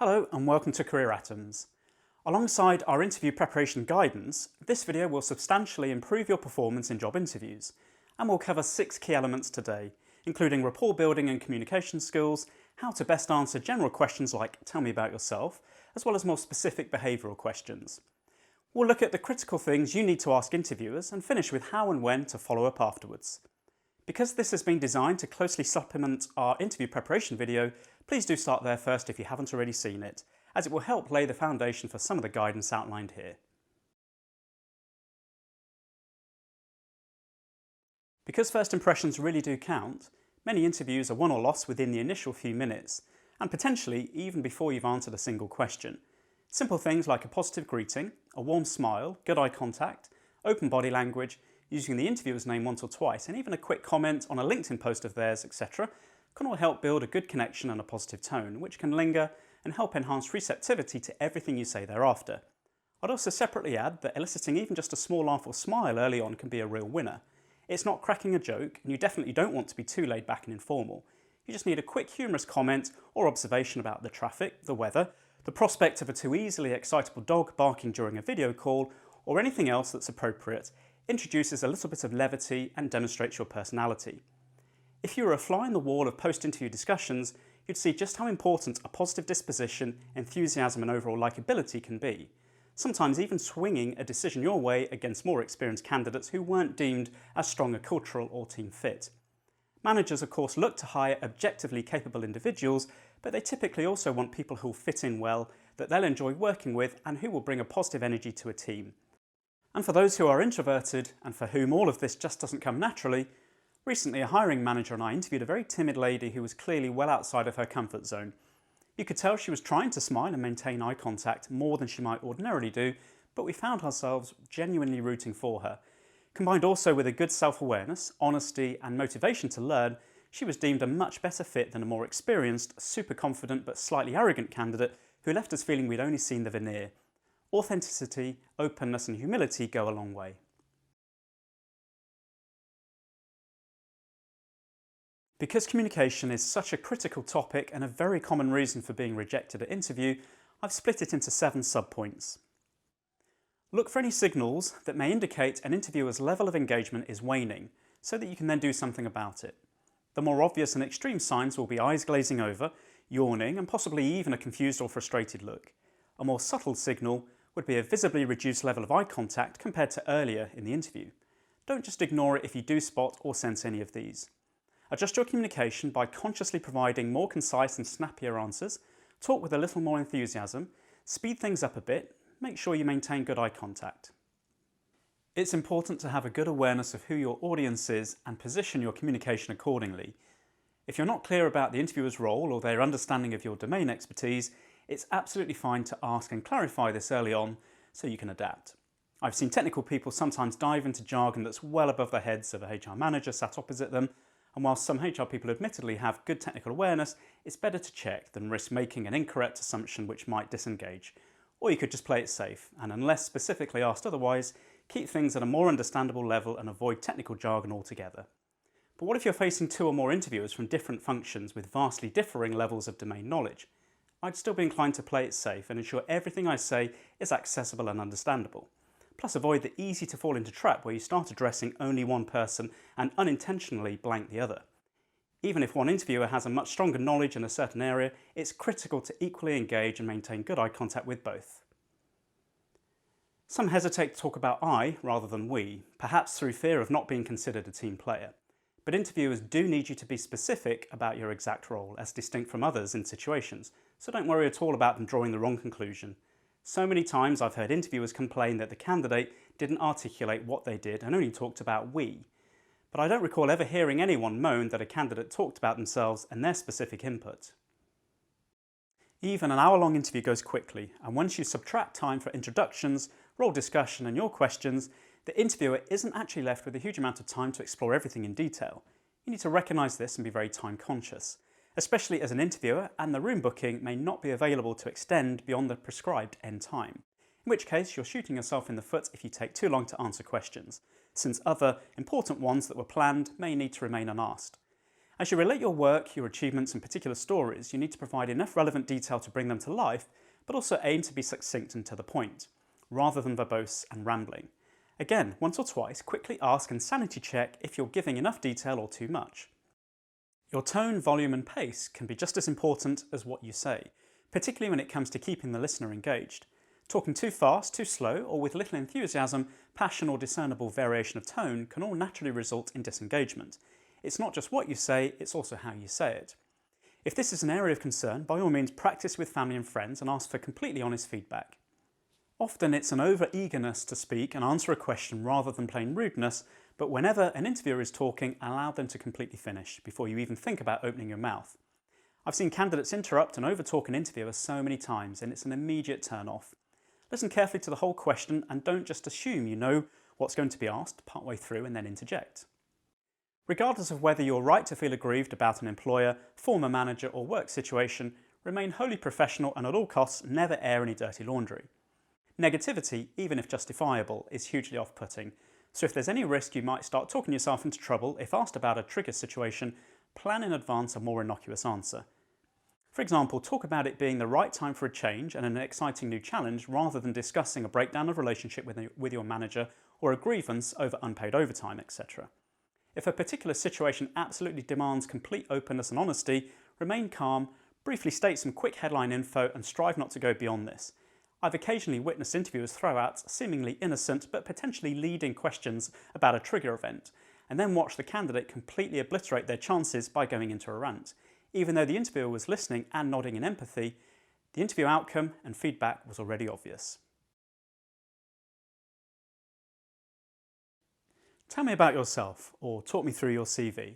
Hello and welcome to Career Atoms. Alongside our interview preparation guidance, this video will substantially improve your performance in job interviews, and we'll cover 6 key elements today, including rapport building and communication skills, how to best answer general questions like tell me about yourself, as well as more specific behavioural questions. We'll look at the critical things you need to ask interviewers and finish with how and when to follow up afterwards. Because this has been designed to closely supplement our interview preparation video, please do start there first if you haven't already seen it, as it will help lay the foundation for some of the guidance outlined here. Because first impressions really do count, many interviews are won or lost within the initial few minutes, and potentially even before you've answered a single question. Simple things like a positive greeting, a warm smile, good eye contact, open body language, using the interviewer's name once or twice, and even a quick comment on a LinkedIn post of theirs, etc., can all help build a good connection and a positive tone, which can linger and help enhance receptivity to everything you say thereafter. I'd also separately add that eliciting even just a small laugh or smile early on can be a real winner. It's not cracking a joke, and you definitely don't want to be too laid back and informal. You just need a quick humorous comment or observation about the traffic, the weather, the prospect of a too easily excitable dog barking during a video call, or anything else that's appropriate, introduces a little bit of levity and demonstrates your personality. If you were a fly on the wall of post-interview discussions, you'd see just how important a positive disposition, enthusiasm and overall likability can be, sometimes even swinging a decision your way against more experienced candidates who weren't deemed as strong a cultural or team fit. Managers of course look to hire objectively capable individuals, but they typically also want people who'll fit in well, that they'll enjoy working with and who will bring a positive energy to a team. And for those who are introverted and for whom all of this just doesn't come naturally, recently a hiring manager and I interviewed a very timid lady who was clearly well outside of her comfort zone. You could tell she was trying to smile and maintain eye contact more than she might ordinarily do, but we found ourselves genuinely rooting for her. Combined also with a good self-awareness, honesty and motivation to learn, she was deemed a much better fit than a more experienced, super confident but slightly arrogant candidate who left us feeling we'd only seen the veneer. Authenticity, openness and humility go a long way. Because communication is such a critical topic and a very common reason for being rejected at interview, I've split it into 7 subpoints. Look for any signals that may indicate an interviewer's level of engagement is waning, so that you can then do something about it. The more obvious and extreme signs will be eyes glazing over, yawning and possibly even a confused or frustrated look. A more subtle signal would be a visibly reduced level of eye contact compared to earlier in the interview. Don't just ignore it if you do spot or sense any of these. Adjust your communication by consciously providing more concise and snappier answers, talk with a little more enthusiasm, speed things up a bit, make sure you maintain good eye contact. It's important to have a good awareness of who your audience is and position your communication accordingly. If you're not clear about the interviewer's role or their understanding of your domain expertise, it's absolutely fine to ask and clarify this early on so you can adapt. I've seen technical people sometimes dive into jargon that's well above the heads of a HR manager sat opposite them, and while some HR people admittedly have good technical awareness, it's better to check than risk making an incorrect assumption which might disengage. Or you could just play it safe, and unless specifically asked otherwise, keep things at a more understandable level and avoid technical jargon altogether. But what if you're facing 2 or more interviewers from different functions with vastly differing levels of domain knowledge? I'd still be inclined to play it safe and ensure everything I say is accessible and understandable. Plus avoid the easy to fall into trap where you start addressing only one person and unintentionally blank the other. Even if one interviewer has a much stronger knowledge in a certain area, it's critical to equally engage and maintain good eye contact with both. Some hesitate to talk about I rather than we, perhaps through fear of not being considered a team player. But interviewers do need you to be specific about your exact role, as distinct from others in situations, so don't worry at all about them drawing the wrong conclusion. So many times I've heard interviewers complain that the candidate didn't articulate what they did and only talked about we. But I don't recall ever hearing anyone moan that a candidate talked about themselves and their specific input. Even an hour-long interview goes quickly, and once you subtract time for introductions, role discussion and your questions, the interviewer isn't actually left with a huge amount of time to explore everything in detail. You need to recognise this and be very time conscious, especially as an interviewer, and the room booking may not be available to extend beyond the prescribed end time, in which case you're shooting yourself in the foot if you take too long to answer questions, since other important ones that were planned may need to remain unasked. As you relate your work, your achievements and particular stories, you need to provide enough relevant detail to bring them to life, but also aim to be succinct and to the point, rather than verbose and rambling. Again, once or twice, quickly ask and sanity check if you're giving enough detail or too much. Your tone, volume and pace can be just as important as what you say, particularly when it comes to keeping the listener engaged. Talking too fast, too slow, or with little enthusiasm, passion or discernible variation of tone can all naturally result in disengagement. It's not just what you say, it's also how you say it. If this is an area of concern, by all means practice with family and friends and ask for completely honest feedback. Often it's an over-eagerness to speak and answer a question rather than plain rudeness, but whenever an interviewer is talking, allow them to completely finish before you even think about opening your mouth. I've seen candidates interrupt and over-talk an interviewer so many times, and it's an immediate turn-off. Listen carefully to the whole question and don't just assume you know what's going to be asked partway through and then interject. Regardless of whether you're right to feel aggrieved about an employer, former manager or work situation, remain wholly professional and at all costs never air any dirty laundry. Negativity, even if justifiable, is hugely off-putting, so if there's any risk you might start talking yourself into trouble if asked about a trigger situation, plan in advance a more innocuous answer. For example, talk about it being the right time for a change and an exciting new challenge rather than discussing a breakdown of relationship with your manager or a grievance over unpaid overtime, etc. If a particular situation absolutely demands complete openness and honesty, remain calm, briefly state some quick headline info and strive not to go beyond this. I've occasionally witnessed interviewers throw out seemingly innocent but potentially leading questions about a trigger event, and then watch the candidate completely obliterate their chances by going into a rant. Even though the interviewer was listening and nodding in empathy, the interview outcome and feedback was already obvious. Tell me about yourself, or talk me through your CV.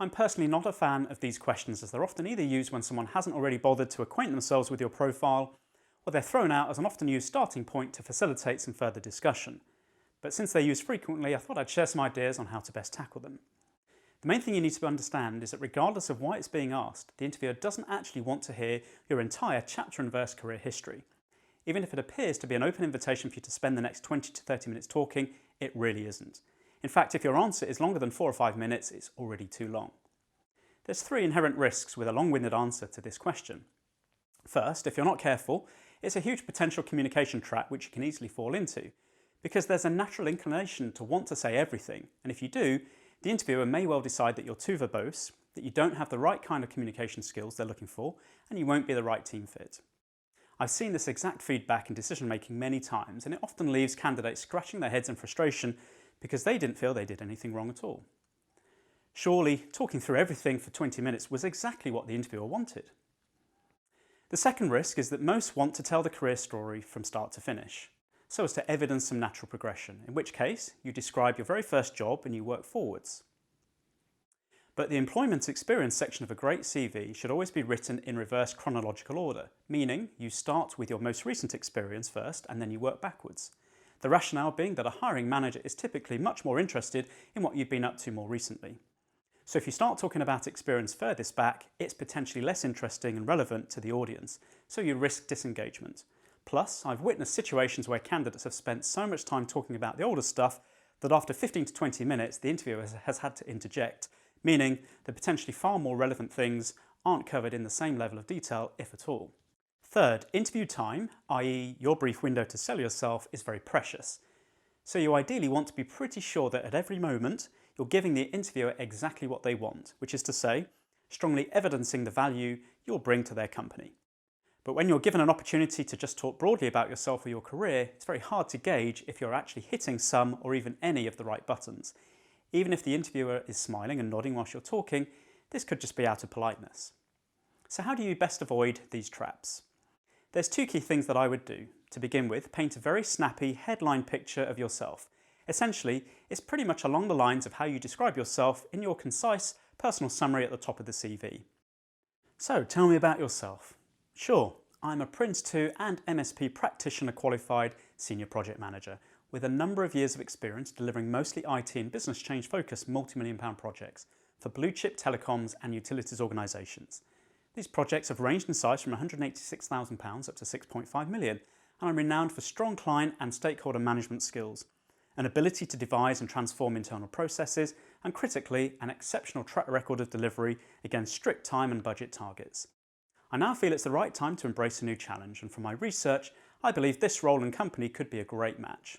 I'm personally not a fan of these questions as they're often either used when someone hasn't already bothered to acquaint themselves with your profile, or they're thrown out as an often used starting point to facilitate some further discussion. But since they're used frequently, I thought I'd share some ideas on how to best tackle them. The main thing you need to understand is that regardless of why it's being asked, the interviewer doesn't actually want to hear your entire chapter and verse career history. Even if it appears to be an open invitation for you to spend the next 20 to 30 minutes talking, it really isn't. In fact, if your answer is longer than 4 or 5 minutes, it's already too long. There's 3 inherent risks with a long-winded answer to this question. First, if you're not careful, it's a huge potential communication trap which you can easily fall into, because there's a natural inclination to want to say everything, and if you do, the interviewer may well decide that you're too verbose, that you don't have the right kind of communication skills they're looking for, and you won't be the right team fit. I've seen this exact feedback in decision making many times, and it often leaves candidates scratching their heads in frustration because they didn't feel they did anything wrong at all. Surely, talking through everything for 20 minutes was exactly what the interviewer wanted. The second risk is that most want to tell the career story from start to finish, so as to evidence some natural progression, in which case you describe your very first job and you work forwards. But the employment experience section of a great CV should always be written in reverse chronological order, meaning you start with your most recent experience first and then you work backwards. The rationale being that a hiring manager is typically much more interested in what you've been up to more recently. So if you start talking about experience furthest back, it's potentially less interesting and relevant to the audience, so you risk disengagement. Plus, I've witnessed situations where candidates have spent so much time talking about the older stuff that after 15 to 20 minutes, the interviewer has had to interject, meaning that potentially far more relevant things aren't covered in the same level of detail, if at all. Third, interview time, i.e. your brief window to sell yourself, is very precious. So you ideally want to be pretty sure that at every moment, you're giving the interviewer exactly what they want, which is to say, strongly evidencing the value you'll bring to their company. But when you're given an opportunity to just talk broadly about yourself or your career, it's very hard to gauge if you're actually hitting some or even any of the right buttons. Even if the interviewer is smiling and nodding whilst you're talking, this could just be out of politeness. So how do you best avoid these traps? There's 2 key things that I would do. To begin with, paint a very snappy headline picture of yourself. Essentially, it's pretty much along the lines of how you describe yourself in your concise personal summary at the top of the CV. So, tell me about yourself. Sure, I'm a Prince 2 and MSP practitioner qualified senior project manager with a number of years of experience delivering mostly IT and business change focused multi-million pound projects for blue chip telecoms and utilities organisations. These projects have ranged in size from £186,000 up to £6.5 million, and I'm renowned for strong client and stakeholder management skills, an ability to devise and transform internal processes, and critically, an exceptional track record of delivery against strict time and budget targets. I now feel it's the right time to embrace a new challenge, and from my research, I believe this role and company could be a great match.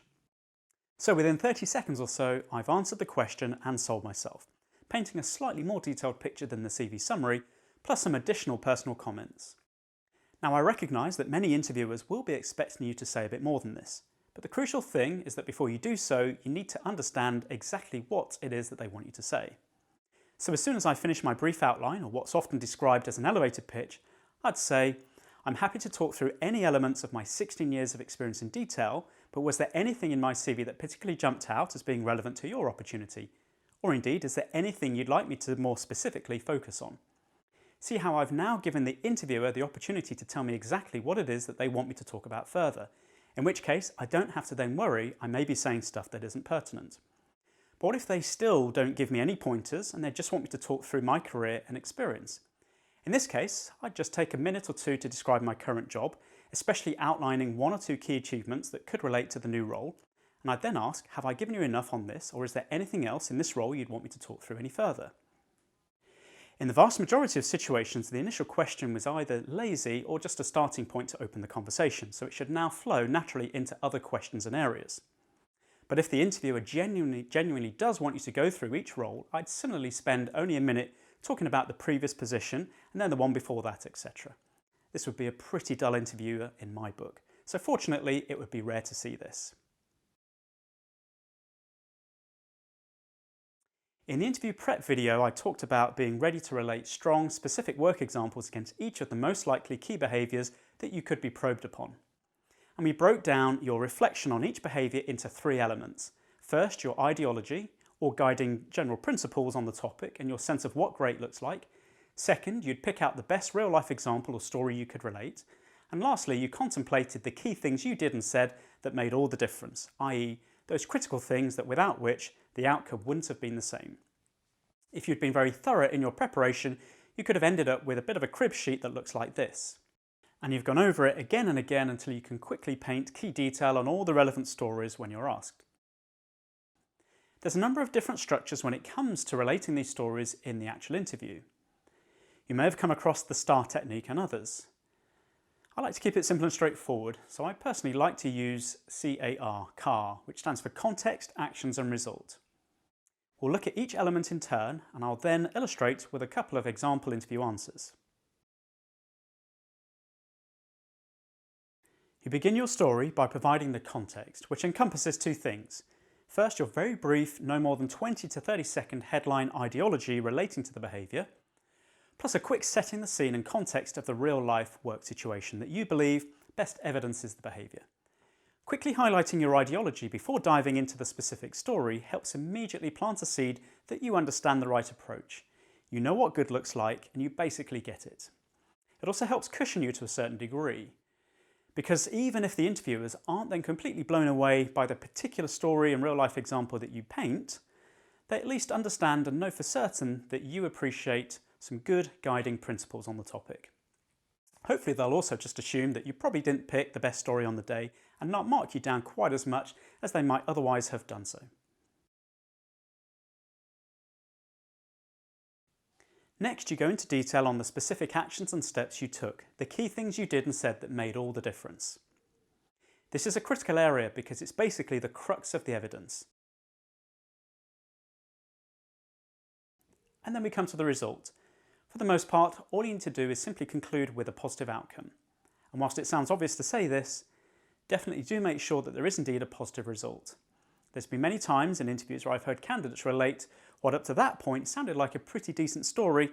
So within 30 seconds or so, I've answered the question and sold myself, painting a slightly more detailed picture than the CV summary, plus some additional personal comments. Now I recognise that many interviewers will be expecting you to say a bit more than this, but the crucial thing is that before you do so, you need to understand exactly what it is that they want you to say. So as soon as I finish my brief outline, or what's often described as an elevator pitch, I'd say, I'm happy to talk through any elements of my 16 years of experience in detail, but was there anything in my CV that particularly jumped out as being relevant to your opportunity? Or indeed, is there anything you'd like me to more specifically focus on? See how I've now given the interviewer the opportunity to tell me exactly what it is that they want me to talk about further, in which case I don't have to then worry I may be saying stuff that isn't pertinent. But what if they still don't give me any pointers and they just want me to talk through my career and experience? In this case, I'd just take a minute or two to describe my current job, especially outlining one or two key achievements that could relate to the new role, and I'd then ask, have I given you enough on this, or is there anything else in this role you'd want me to talk through any further? In the vast majority of situations, the initial question was either lazy or just a starting point to open the conversation, so it should now flow naturally into other questions and areas. But if the interviewer genuinely does want you to go through each role, I'd similarly spend only a minute talking about the previous position and then the one before that, etc. This would be a pretty dull interviewer in my book, so fortunately it would be rare to see this. In the interview prep video, I talked about being ready to relate strong, specific work examples against each of the most likely key behaviours that you could be probed upon. And we broke down your reflection on each behaviour into three elements. First, your ideology, or guiding general principles on the topic and your sense of what great looks like. Second, you'd pick out the best real-life example or story you could relate. And lastly, you contemplated the key things you did and said that made all the difference, i.e. those critical things that without which the outcome wouldn't have been the same. If you'd been very thorough in your preparation, you could have ended up with a bit of a crib sheet that looks like this. And you've gone over it again and again until you can quickly paint key detail on all the relevant stories when you're asked. There's a number of different structures when it comes to relating these stories in the actual interview. You may have come across the STAR technique and others. I like to keep it simple and straightforward, so I personally like to use CAR, which stands for Context, Actions and Result. We'll look at each element in turn, and I'll then illustrate with a couple of example interview answers. You begin your story by providing the context, which encompasses two things. First, your very brief, no more than 20 to 30 second headline ideology relating to the behaviour, plus a quick setting the scene and context of the real-life work situation that you believe best evidences the behaviour. Quickly highlighting your ideology before diving into the specific story helps immediately plant a seed that you understand the right approach. You know what good looks like and you basically get it. It also helps cushion you to a certain degree, because even if the interviewers aren't then completely blown away by the particular story and real-life example that you paint, they at least understand and know for certain that you appreciate some good guiding principles on the topic. Hopefully they'll also just assume that you probably didn't pick the best story on the day and not mark you down quite as much as they might otherwise have done so. Next, you go into detail on the specific actions and steps you took, the key things you did and said that made all the difference. This is a critical area because it's basically the crux of the evidence. And then we come to the result. For the most part, all you need to do is simply conclude with a positive outcome. And whilst it sounds obvious to say this, definitely do make sure that there is indeed a positive result. There's been many times in interviews where I've heard candidates relate what up to that point sounded like a pretty decent story,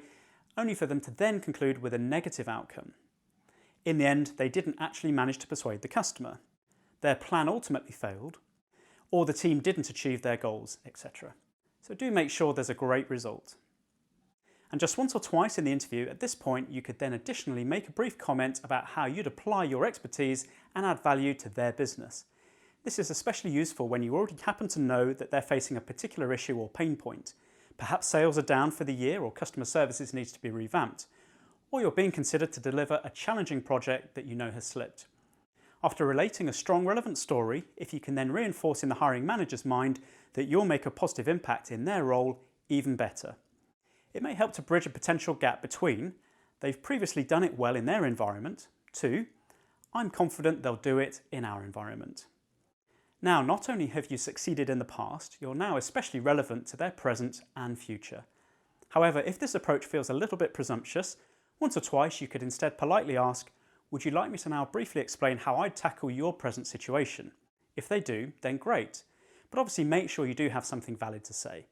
only for them to then conclude with a negative outcome. In the end, they didn't actually manage to persuade the customer. Their plan ultimately failed, or the team didn't achieve their goals, etc. So do make sure there's a great result. And just once or twice in the interview, at this point, you could then additionally make a brief comment about how you'd apply your expertise and add value to their business. This is especially useful when you already happen to know that they're facing a particular issue or pain point. Perhaps sales are down for the year or customer services needs to be revamped, or you're being considered to deliver a challenging project that you know has slipped. After relating a strong, relevant story, if you can then reinforce in the hiring manager's mind that you'll make a positive impact in their role, even better. It may help to bridge a potential gap between they've previously done it well in their environment to I'm confident they'll do it in our environment. Now, not only have you succeeded in the past, you're now especially relevant to their present and future. However, if this approach feels a little bit presumptuous, once or twice you could instead politely ask, would you like me to now briefly explain how I'd tackle your present situation? If they do, then great, but obviously make sure you do have something valid to say.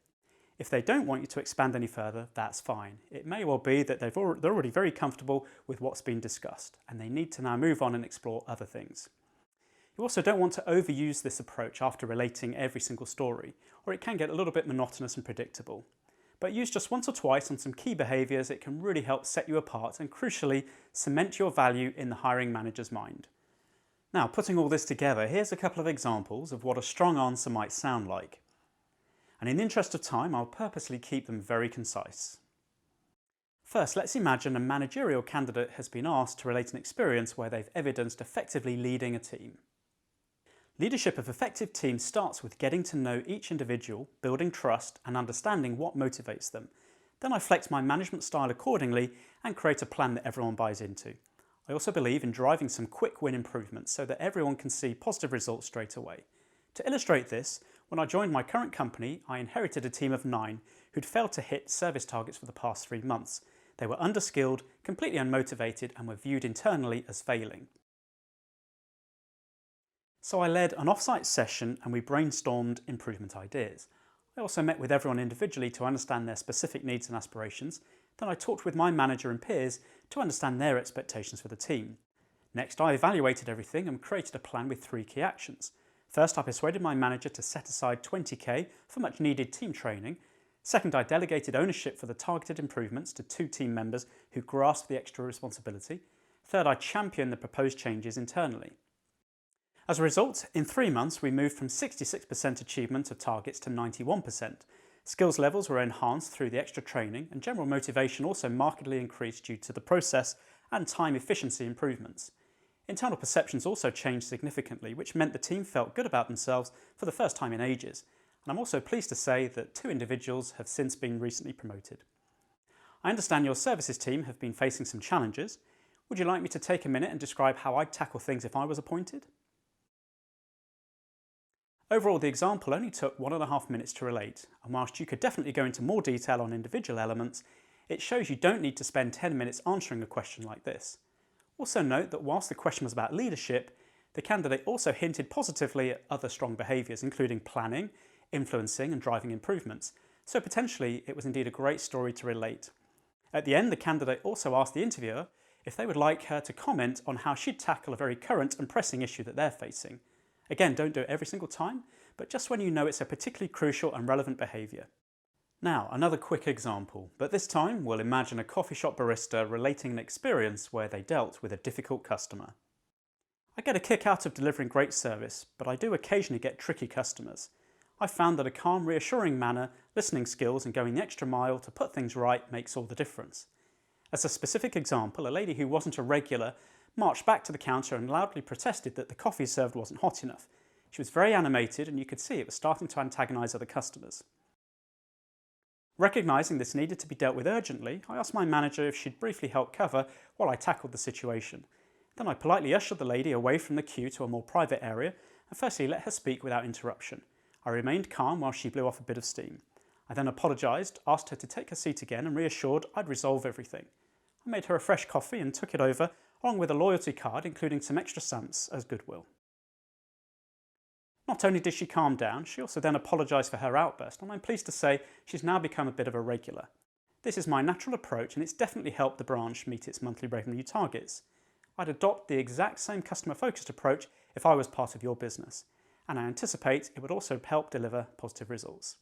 If they don't want you to expand any further, that's fine. It may well be that they're already very comfortable with what's been discussed, and they need to now move on and explore other things. You also don't want to overuse this approach after relating every single story, or it can get a little bit monotonous and predictable. But use just once or twice on some key behaviours, it can really help set you apart and crucially cement your value in the hiring manager's mind. Now, putting all this together, here's a couple of examples of what a strong answer might sound like. And in the interest of time, I'll purposely keep them very concise. First, let's imagine a managerial candidate has been asked to relate an experience where they've evidenced effectively leading a team. Leadership of effective teams starts with getting to know each individual, building trust and understanding what motivates them. Then I flex my management style accordingly and create a plan that everyone buys into. I also believe in driving some quick win improvements so that everyone can see positive results straight away. To illustrate this, when I joined my current company, I inherited a team of 9 who'd failed to hit service targets for the past 3 months. They were underskilled, completely unmotivated and were viewed internally as failing. So I led an off-site session and we brainstormed improvement ideas. I also met with everyone individually to understand their specific needs and aspirations. Then I talked with my manager and peers to understand their expectations for the team. Next, I evaluated everything and created a plan with 3 key actions. First, I persuaded my manager to set aside $20,000 for much needed team training. Second, I delegated ownership for the targeted improvements to 2 team members who grasped the extra responsibility. Third, I championed the proposed changes internally. As a result, in 3 months, we moved from 66% achievement of targets to 91%. Skills levels were enhanced through the extra training, and general motivation also markedly increased due to the process and time efficiency improvements. Internal perceptions also changed significantly, which meant the team felt good about themselves for the first time in ages. And I'm also pleased to say that 2 individuals have since been recently promoted. I understand your services team have been facing some challenges. Would you like me to take a minute and describe how I'd tackle things if I was appointed? Overall, the example only took 1.5 minutes to relate, and whilst you could definitely go into more detail on individual elements, it shows you don't need to spend 10 minutes answering a question like this. Also note that whilst the question was about leadership, the candidate also hinted positively at other strong behaviours, including planning, influencing and driving improvements, so potentially it was indeed a great story to relate. At the end, the candidate also asked the interviewer if they would like her to comment on how she'd tackle a very current and pressing issue that they're facing. Again, don't do it every single time, but just when you know it's a particularly crucial and relevant behaviour. Now, another quick example, but this time we'll imagine a coffee shop barista relating an experience where they dealt with a difficult customer. I get a kick out of delivering great service, but I do occasionally get tricky customers. I've found that a calm, reassuring manner, listening skills and going the extra mile to put things right makes all the difference. As a specific example, a lady who wasn't a regular marched back to the counter and loudly protested that the coffee served wasn't hot enough. She was very animated and you could see it was starting to antagonise other customers. Recognising this needed to be dealt with urgently, I asked my manager if she'd briefly help cover while I tackled the situation. Then I politely ushered the lady away from the queue to a more private area and firstly let her speak without interruption. I remained calm while she blew off a bit of steam. I then apologised, asked her to take her seat again and reassured I'd resolve everything. I made her a fresh coffee and took it over along with a loyalty card including some extra stamps as goodwill. Not only did she calm down, she also then apologised for her outburst, and I'm pleased to say she's now become a bit of a regular. This is my natural approach and it's definitely helped the branch meet its monthly revenue targets. I'd adopt the exact same customer focused approach if I was part of your business, and I anticipate it would also help deliver positive results.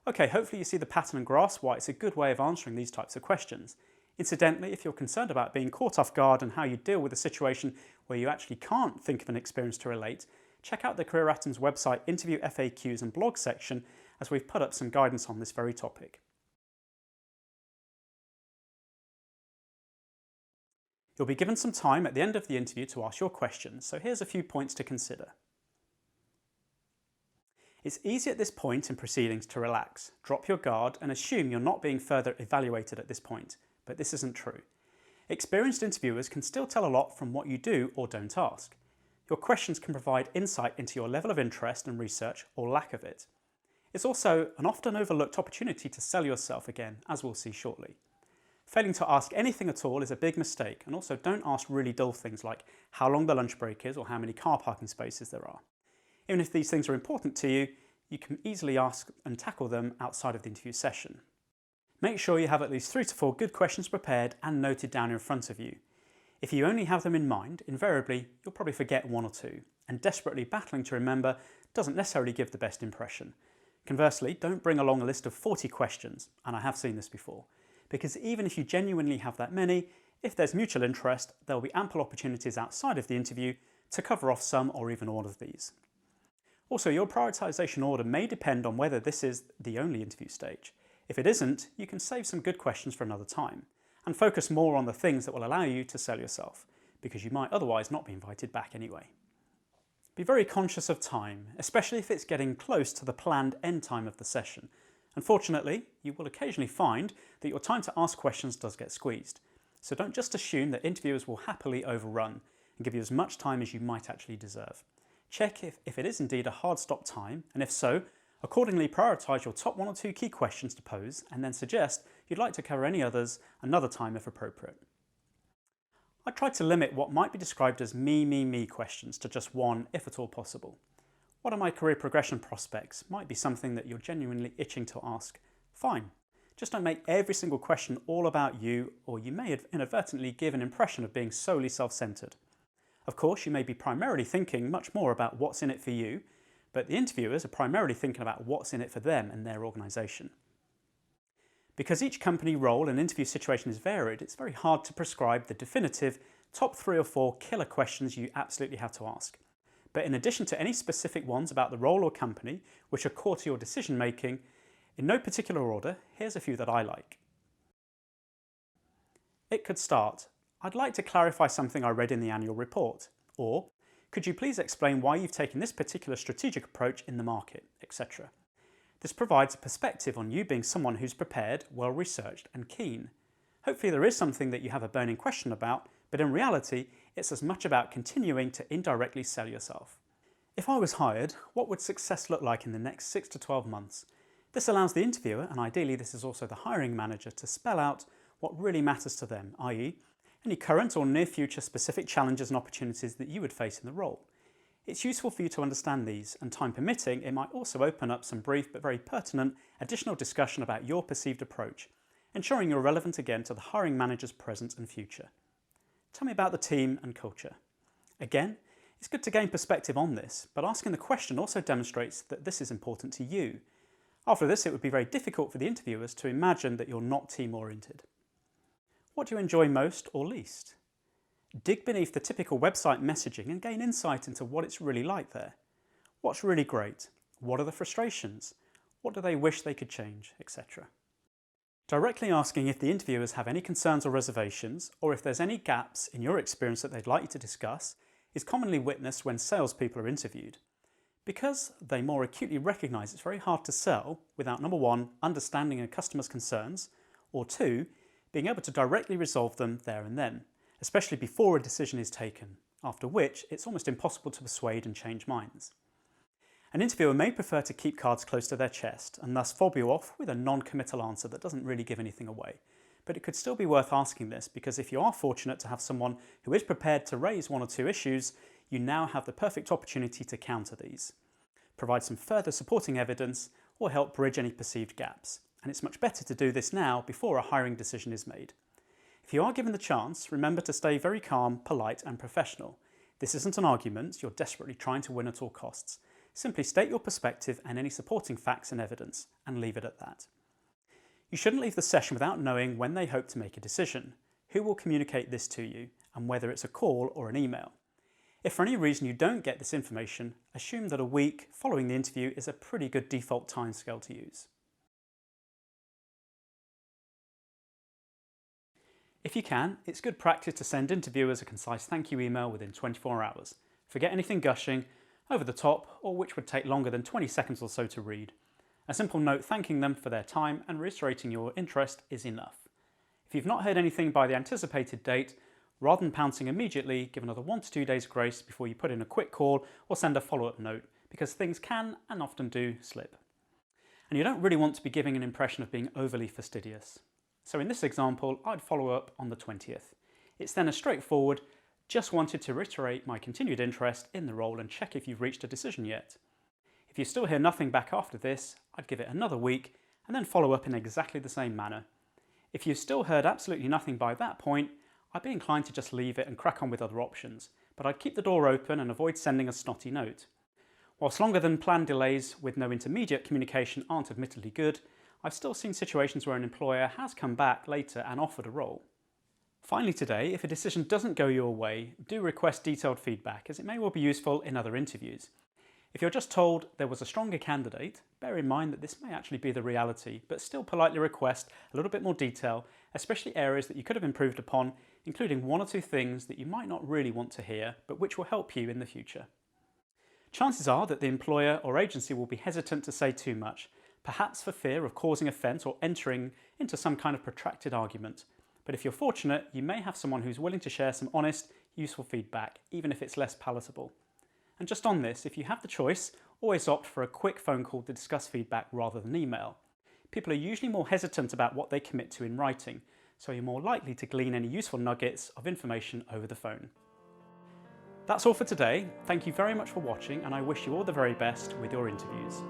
Okay, hopefully you see the pattern and grasp why it's a good way of answering these types of questions. Incidentally, if you're concerned about being caught off guard and how you deal with a situation where you actually can't think of an experience to relate, check out the Career Atoms website interview FAQs and blog section as we've put up some guidance on this very topic. You'll be given some time at the end of the interview to ask your questions, so here's a few points to consider. It's easy at this point in proceedings to relax, drop your guard and assume you're not being further evaluated at this point, but this isn't true. Experienced interviewers can still tell a lot from what you do or don't ask. Your questions can provide insight into your level of interest and research or lack of it. It's also an often overlooked opportunity to sell yourself again, as we'll see shortly. Failing to ask anything at all is a big mistake, and also don't ask really dull things like how long the lunch break is or how many car parking spaces there are. Even if these things are important to you, you can easily ask and tackle them outside of the interview session. Make sure you have at least 3 to 4 good questions prepared and noted down in front of you. If you only have them in mind, invariably you'll probably forget 1 or 2, and desperately battling to remember doesn't necessarily give the best impression. Conversely, don't bring along a list of 40 questions, and I have seen this before, because even if you genuinely have that many, if there's mutual interest, there will be ample opportunities outside of the interview to cover off some or even all of these. Also, your prioritisation order may depend on whether this is the only interview stage. If it isn't, you can save some good questions for another time, and focus more on the things that will allow you to sell yourself, because you might otherwise not be invited back anyway. Be very conscious of time, especially if it's getting close to the planned end time of the session. Unfortunately, you will occasionally find that your time to ask questions does get squeezed, so don't just assume that interviewers will happily overrun and give you as much time as you might actually deserve. Check if it is indeed a hard stop time, and if so, accordingly prioritise your top 1 or 2 key questions to pose, and then suggest you'd like to cover any others another time if appropriate. I tried to limit what might be described as me questions to just 1, if at all possible. What are my career progression prospects might be something that you're genuinely itching to ask. Fine. Just don't make every single question all about you, or you may inadvertently give an impression of being solely self-centred. Of course, you may be primarily thinking much more about what's in it for you, but the interviewers are primarily thinking about what's in it for them and their organisation. Because each company role and interview situation is varied, it's very hard to prescribe the definitive top 3 or 4 killer questions you absolutely have to ask. But in addition to any specific ones about the role or company, which are core to your decision making, in no particular order, here's a few that I like. It could start, I'd like to clarify something I read in the annual report, or could you please explain why you've taken this particular strategic approach in the market, etc. This provides a perspective on you being someone who's prepared, well-researched and keen. Hopefully there is something that you have a burning question about, but in reality, it's as much about continuing to indirectly sell yourself. If I was hired, what would success look like in the next 6 to 12 months? This allows the interviewer, and ideally this is also the hiring manager, to spell out what really matters to them, i.e., any current or near future specific challenges and opportunities that you would face in the role. It's useful for you to understand these, and time permitting, it might also open up some brief but very pertinent additional discussion about your perceived approach, ensuring you're relevant again to the hiring manager's present and future. Tell me about the team and culture. Again, it's good to gain perspective on this, but asking the question also demonstrates that this is important to you. After this, it would be very difficult for the interviewers to imagine that you're not team-oriented. What do you enjoy most or least? Dig beneath the typical website messaging and gain insight into what it's really like there. What's really great? What are the frustrations? What do they wish they could change, etc. Directly asking if the interviewers have any concerns or reservations, or if there's any gaps in your experience that they'd like you to discuss, is commonly witnessed when salespeople are interviewed. Because they more acutely recognise it's very hard to sell without, number 1, understanding a customer's concerns, or 2, being able to directly resolve them there and then, especially before a decision is taken, after which it's almost impossible to persuade and change minds. An interviewer may prefer to keep cards close to their chest and thus fob you off with a non-committal answer that doesn't really give anything away. But it could still be worth asking this, because if you are fortunate to have someone who is prepared to raise 1 or 2 issues, you now have the perfect opportunity to counter these, provide some further supporting evidence, or help bridge any perceived gaps. And it's much better to do this now before a hiring decision is made. If you are given the chance, remember to stay very calm, polite and professional. This isn't an argument you're desperately trying to win at all costs. Simply state your perspective and any supporting facts and evidence, and leave it at that. You shouldn't leave the session without knowing when they hope to make a decision, who will communicate this to you, and whether it's a call or an email. If for any reason you don't get this information, assume that a week following the interview is a pretty good default timescale to use. If you can, it's good practice to send interviewers a concise thank you email within 24 hours. Forget anything gushing, over the top, or which would take longer than 20 seconds or so to read. A simple note thanking them for their time and reiterating your interest is enough. If you've not heard anything by the anticipated date, rather than pouncing immediately, give another 1 to 2 days grace before you put in a quick call or send a follow-up note, because things can, and often do, slip. And you don't really want to be giving an impression of being overly fastidious. So in this example, I'd follow up on the 20th. It's then a straightforward, just wanted to reiterate my continued interest in the role and check if you've reached a decision yet. If you still hear nothing back after this, I'd give it another week and then follow up in exactly the same manner. If you've still heard absolutely nothing by that point, I'd be inclined to just leave it and crack on with other options, but I'd keep the door open and avoid sending a snotty note. Whilst longer than planned delays with no intermediate communication aren't admittedly good, I've still seen situations where an employer has come back later and offered a role. Finally today, if a decision doesn't go your way, do request detailed feedback, as it may well be useful in other interviews. If you're just told there was a stronger candidate, bear in mind that this may actually be the reality, but still politely request a little bit more detail, especially areas that you could have improved upon, including 1 or 2 things that you might not really want to hear, but which will help you in the future. Chances are that the employer or agency will be hesitant to say too much, perhaps for fear of causing offence or entering into some kind of protracted argument. But if you're fortunate, you may have someone who's willing to share some honest, useful feedback, even if it's less palatable. And just on this, if you have the choice, always opt for a quick phone call to discuss feedback rather than email. People are usually more hesitant about what they commit to in writing, so you're more likely to glean any useful nuggets of information over the phone. That's all for today. Thank you very much for watching, and I wish you all the very best with your interviews.